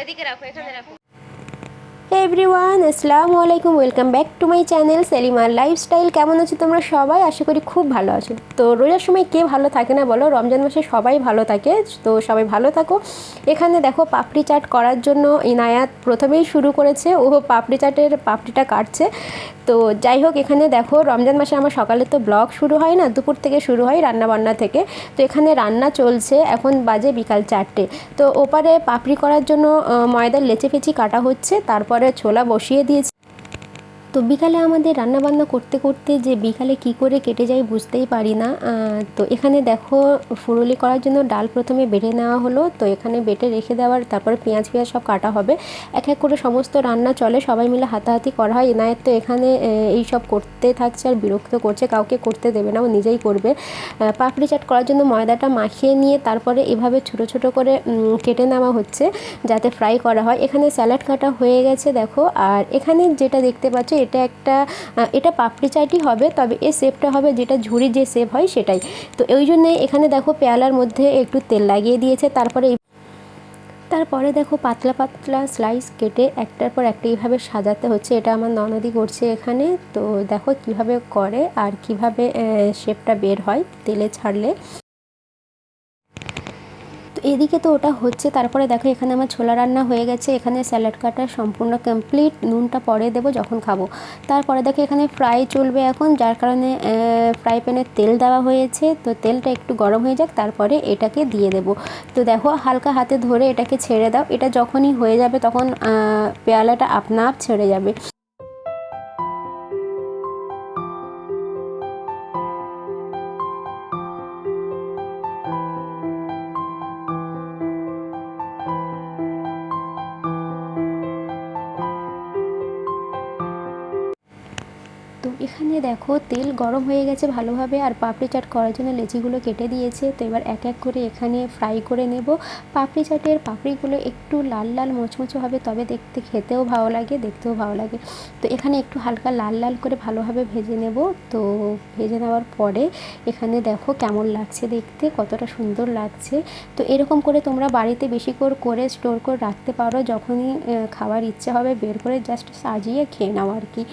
এদিকে রাখো, এখানে রাখো। এভরিওয়ান, আসসালামু আলাইকুম। Welcome back to my channel সেলিমার লাইফস্টাইল। কেমন আছো তোমরা সবাই? আশা করি খুব ভালো আছো। তো রোজার সময় কে ভালো থাকে না বলো? রমজান মাসে সবাই ভালো থাকে, তো সবাই ভালো থাকো। এখানে দেখো পাপড়ি চাট করার জন্য ইনায়াত প্রথমেই শুরু করেছে, ও পাপড়ি চাটের পাপড়িটা কাটছে। তো যাই হোক, এখানে দেখো রমজান মাসে আমার সকালে তো ব্লগ শুরু হয় না, দুপুর থেকে শুরু হয় রান্নাবান্না থেকে। তো এখানে রান্না চলছে, এখন বাজে বিকাল 4টে। তো ওপারে পাপড়ি করার জন্য ময়দার লেচি ফেচি কাটা হচ্ছে, তারপরে ছোলা বসিয়ে দিয়েছি। তো বিকালে আমাদের রান্নাবান্না করতে করতে যে বিকালে কি করে কেটে যায় বুঝতেই পারি না। তো এখানে দেখো ফুরুলি করার জন্য ডাল প্রথমে বেটে নেওয়া হলো। তো এখানে বেটে রেখে দেওয়ার, তারপরে পেঁয়াজ সব কাটা হবে। এক এক করে সমস্ত রান্না চলে, সবাই মিলে হাতাহাতি করা হয়। এনায়েত তো এখানে এই সব করতে থাকছে আর বিরক্ত করছে, কাউকে করতে দেবে না, ও নিজেই করবে। পাপড়ি চাট করার জন্য ময়দাটা মাখিয়ে নিয়ে তারপরে এভাবে ছোটো ছোটো করে কেটে নেওয়া হচ্ছে যাতে ফ্রাই করা হয়। এখানে স্যালাড কাটা হয়ে গেছে দেখো। আর এখানে যেটা দেখতে পাচ্ছ এটা পাপড়ি চাটই হবে, তবে এর শেপটা হবে যেটা ঝুড়ির যে শেপ হয় সেটাই। তো ওই জন্যে এখানে দেখো পেয়ালার মধ্যে একটু তেল লাগিয়ে দিয়েছে। তারপরে দেখো পাতলা পাতলা স্লাইস কেটে একটার পর একটা এইভাবে সাজাতে হচ্ছে। এটা আমার ননদি করছে এখানে। তো দেখো কিভাবে করে আর কিভাবে শেপটা বের হয় তেলে ছাড়লে। তো এদিকে তো ওটা হচ্ছে, তারপরে দেখো এখানে আমার ছোলা রান্না হয়ে গেছে। এখানে স্যালাড কাটা সম্পূর্ণ কমপ্লিট, নুনটা পরে দেবো যখন খাবো। তারপরে দেখো এখানে ফ্রাই চলবে এখন, যার কারণে ফ্রাই প্যানে তেল দেওয়া হয়েছে। তো তেলটা একটু গরম হয়ে যাক, তারপরে এটাকে দিয়ে দেবো। তো দেখো হালকা হাতে ধরে এটাকে ছেড়ে দাও, এটা যখনই হয়ে যাবে তখন পেয়ালাটা আপনা আপ ছেড়ে যাবে। তো এখানে দেখো তেল গরম হয়ে গেছে ভালোভাবে, আর পাপড়ি চাট করার জন্য লেচিগুলো কেটে দিয়েছে। তো এবার এক এক করে এখানে ফ্রাই করে নেব। পাপড়ি চাটের পাপড়িগুলো একটু লাল লাল মোচমোচে হবে, তবে দেখতে খেতেও ভালো লাগে, দেখতেও ভালো লাগে। তো এখানে একটু হালকা লাল লাল করে ভালোভাবে ভেজে নেব। তো ভেজে নেওয়ার পরে এখানে দেখো কেমন লাগছে দেখতে, কতটা সুন্দর লাগছে। তো এরকম করে তোমরা বাড়িতে বেশি করে স্টোর করে রাখতে পারো, যখনই খাওয়ার ইচ্ছে হবে বের করে জাস্ট সাজিয়ে খেয়ে নাও আর কি।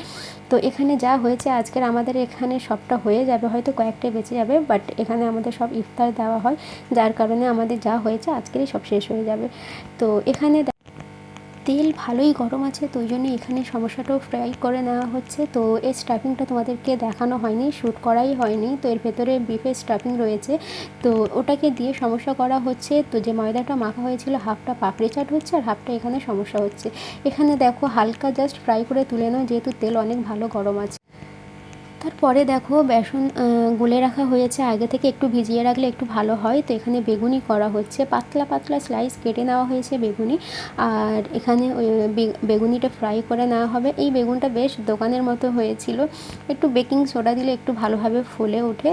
তো এখানে যা হয়েছে আজকের আমাদের এখানে সবটা হয়ে যাবে, হয়তো কয়েকটাই বেঁচে যাবে, বাট এখানে আমাদের সব ইফতার দেওয়া হয়, যার কারণে আমাদের যা হয়েছে আজকেরই সব শেষ হয়ে যাবে। তো এখানে তেল ভালোই গরম আছে, তো ওই জন্য এখানে সমস্যাটাও ফ্রাই করে নেওয়া হচ্ছে। তো এর স্টাফিংটা তোমাদেরকে দেখানো হয়নি, শ্যুট করাই হয়নি। তো এর ভেতরে বিফের স্টাফিং রয়েছে, তো ওটাকে দিয়ে সমস্যা করা হচ্ছে। তো যে ময়দাটা মাখা হয়েছিল হাফটা পাপড়ি চাট হচ্ছে আর হাফটা এখানে সমস্যা হচ্ছে। এখানে দেখো হালকা জাস্ট ফ্রাই করে তুলে নাও, যেহেতু তেল অনেক ভালো গরম আছে। তারপরে দেখো বেসন গুলে রাখা হয়েছে, আগে থেকে একটু ভিজিয়ে রাখলে একটু ভালো হয়। তো এখানে বেগুনি করা হচ্ছে, পাতলা পাতলা স্লাইস কেটে নেওয়া হয়েছে বেগুনি। আর এখানে ওই বেগুনিটা ফ্রাই করে নেওয়া হবে। এই বেগুনটা বেশ দোকানের মতো হয়েছিল, একটু বেকিং সোডা দিলে একটু ভালোভাবে ফুলে ওঠে।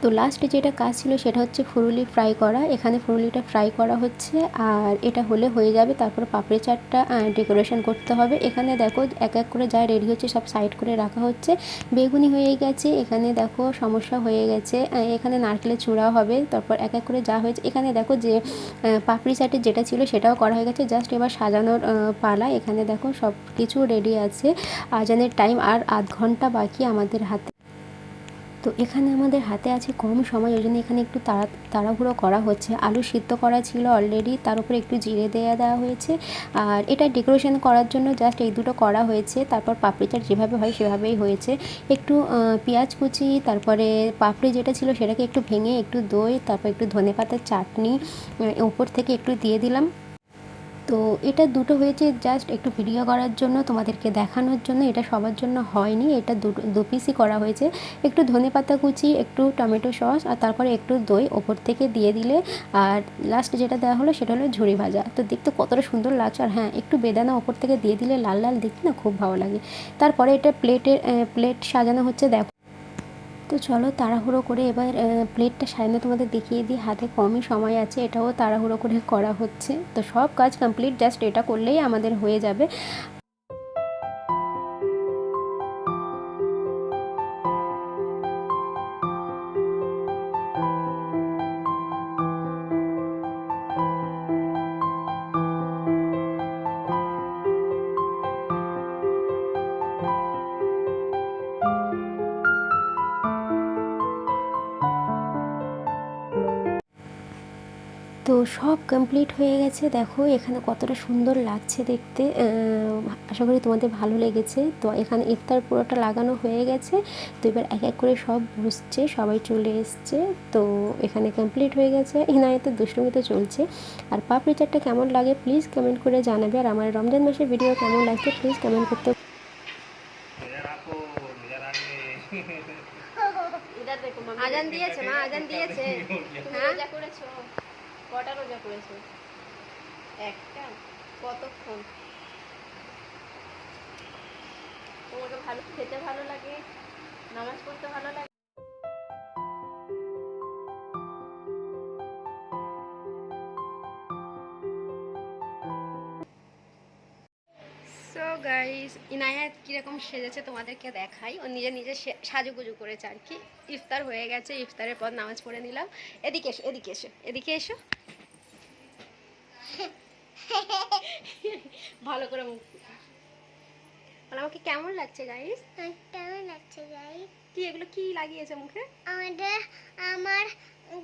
তো লাস্টে যেটা কাজ ছিল সেটা হচ্ছে ফুরুলি ফ্রাই করা। এখানে ফুরুলিটা ফ্রাই করা হচ্ছে, আর এটা হলে হয়ে যাবে। তারপর পাপড়ি চাটটা ডেকোরেশন করতে হবে। এখানে দেখো এক এক করে যা রেডি হচ্ছে সব সাইড করে রাখা হচ্ছে। বেগুনি হয়ে গেছে, এখানে দেখো সমস্যা হয়ে গেছে, এখানে নারকেলের চূড়াও হবে। তারপর এক এক করে যা হয়েছে, এখানে দেখো যে পাপড়ি চাটের যেটা ছিল সেটাও করা হয়ে গেছে, জাস্ট এবার সাজানোর পালা। এখানে দেখো সব কিছু রেডি আছে, আজানের টাইম আর আধ ঘন্টা বাকি আমাদের হাতে। তো এখানে আমাদের হাতে আছে কম সময়, ওই জন্য এখানে একটু তাড়াহুড়ো করা হচ্ছে। আলু সিদ্ধ করা ছিল অলরেডি, তার উপরে একটু জিরে দেওয়া হয়েছে। আর এটা ডেকোরেশন করার জন্য জাস্ট এই দুটো করা হয়েছে। তারপর পাপড়ি চাট যেভাবে হয় সেভাবেই হয়েছে। একটু পেঁয়াজ কুচি, তারপরে পাপড়ি যেটা ছিল সেটাকে একটু ভেঙে একটু দই, তারপর একটু ধনেপাতার চাটনি উপর থেকে একটু দিয়ে দিলাম। তো এটা দুটো হয়েছে জাস্ট একটু ভিডিও করার জন্য, তোমাদেরকে দেখানোর জন্য। এটা সবার জন্য হয়নি, এটা দু পিসই করা হয়েছে। একটু ধনেপাতা কুচি, একটু টমেটো সস, আর তারপরে একটু দই ওপর থেকে দিয়ে দিলে। আর লাস্ট যেটা দেওয়া হলো সেটা হলো ঝুরি ভাজা। তো দেখতে কতটা সুন্দর লাগছে, আর হ্যাঁ একটু বেদানা ওপর থেকে দিয়ে দিলে লাল লাল দেখতে না খুব ভালো লাগে। তারপরে এটা প্লেট সাজানো হচ্ছে দেখো। তো চলো তাড়াহুড়ো করে এবার প্লেটটা সাজানো তোমাদের দেখিয়ে দিই, হাতে কমই সময় আছে, এটাও তাড়াহুড়ো করে করা হচ্ছে। তো সব কাজ কমপ্লিট, জাস্ট এটা করলেই আমাদের হয়ে যাবে। তো সব কমপ্লিট হয়ে গেছে, দেখো এখানে কতটা সুন্দর লাগছে দেখতে। আশা করি তোমাদের ভালো লেগেছে। তো এখানে ইফতার পুরোটা লাগানো হয়ে গেছে। তো এবার এক এক করে সব বসছে, সবাই চলে এসছে। তো এখানে কমপ্লিট হয়ে গেছে। ইনায়েতে দুষ্টুমিতে চলছে। আর পাপড়ি চাটটা কেমন লাগে প্লিজ কমেন্ট করে জানাবে। আর আমার রমজান মাসের ভিডিও কেমন লাগছে প্লিজ কমেন্ট করতে। আজান দিয়েছে মা, আজান দিয়েছে। তুমি রোজা করেছো? কটা রোজা করেছো? একটা? কতক্ষণ? তোমাকে ভালো খেতে ভালো লাগে, নামাজ পড়তে ভালো লাগে? সো গাইস, ইনায়াত কিরকম সেজেছে তোমাদেরকে দেখাই। ও নিজে নিজে সাজুগুজু করেছে আর কি। ইফতার হয়ে গেছে, ইফতারের পর নামাজ পড়ে নিলাম। এদিকে এসো, এদিকে এসো, এদিকে এসো। ভালো করে মুখ বলো, আমাকে কেমন লাগছে গাইস? কেমন লাগছে গাইস? কি এগুলো কি লাগিয়েছে মুখে? আমার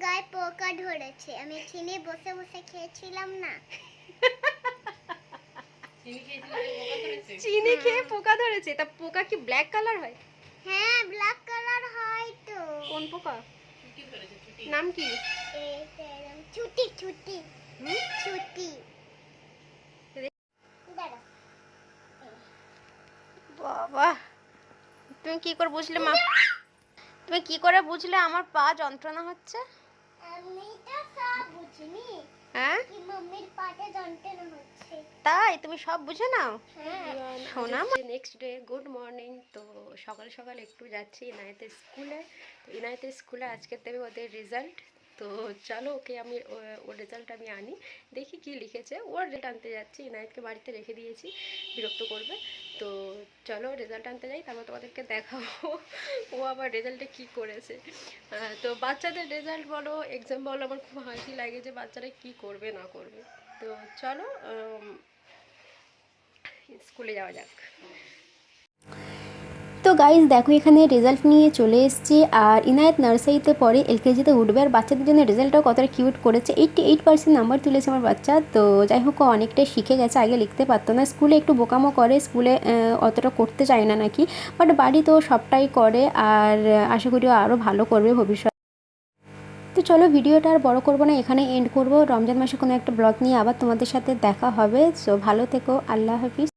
গায়ে পোকা ধরেছে। আমি চিনি বসে বসে খেয়েছিলাম না। চিনি খেয়ে পোকা ধরেছে? তা পোকা কি ব্ল্যাক কালার হয়? হ্যাঁ, ব্ল্যাক কালার হয় তো। কোন পোকা? নাম কি? ছুটি ছুটি ছুটি। বাবা, তুমি কি করে বুঝলে মা? তুমি কি করে বুঝলে আমার পা যন্ত্রণা হচ্ছে? আমি তো সব বুঝিনি। হ্যাঁ, কি মাম্মির পাটা যন্ত্রণা হচ্ছে। তাই তুমি সব বুঝে নাও? হ্যাঁ। শোনা, নেক্সট ডে গুড মর্নিং। তো সকাল সকাল একটু যাচ্ছি ইনায়েতের স্কুলে। তো ইনায়েতের স্কুলে আজকে দেবে ওদের রেজাল্ট। তো চলো ওকে আমি ওর রেজাল্ট আমি আনি, দেখি কি লিখেছে। ওর রেজাল্ট আনতে যাচ্ছি, ইনায়েতকে বাড়িতে রেখে দিয়েছি, বিরক্ত করবে। তো চলো রেজাল্ট আনতে যাই, তারপর তোমাদেরকে দেখাবো ও আবার রেজাল্টে কি করেছে। তো বাচ্চাদের রেজাল্ট বলো, এক্সাম বলো, আমার খুব হাসি লাগে যে বাচ্চারা কি করবে না করবে। তো চলো স্কুলে যাওয়া যাক। তো গাইজ দেখো এখানে রেজাল্ট নিয়ে চলে এসেছি। আর ইনায়েত নার্সারিতে পড়ে, এলকেজিতে উঠবে। আর বাচ্চাদের জন্য রেজাল্টটাও কতটা কিউট করেছে। 88% নাম্বার তুলেছে আমার বাচ্চা। তো যাই হোক, অনেকটাই শিখে গেছে, আগে লিখতে পারতো না। স্কুলে একটু বোকামো করে, স্কুলে অতটা করতে চায় না নাকি, বাট বাড়ি তো সবটাই করে। আর আশা করি আরও ভালো করবে ভবিষ্যৎ। তো চলো ভিডিওটা আর বড় করবো না, এখানে এন্ড করব। রমজান মাসে কোনো একটা ব্লগ নিয়ে আবার তোমাদের সাথে দেখা হবে। সো ভালো থেকো, আল্লাহ হাফিজ।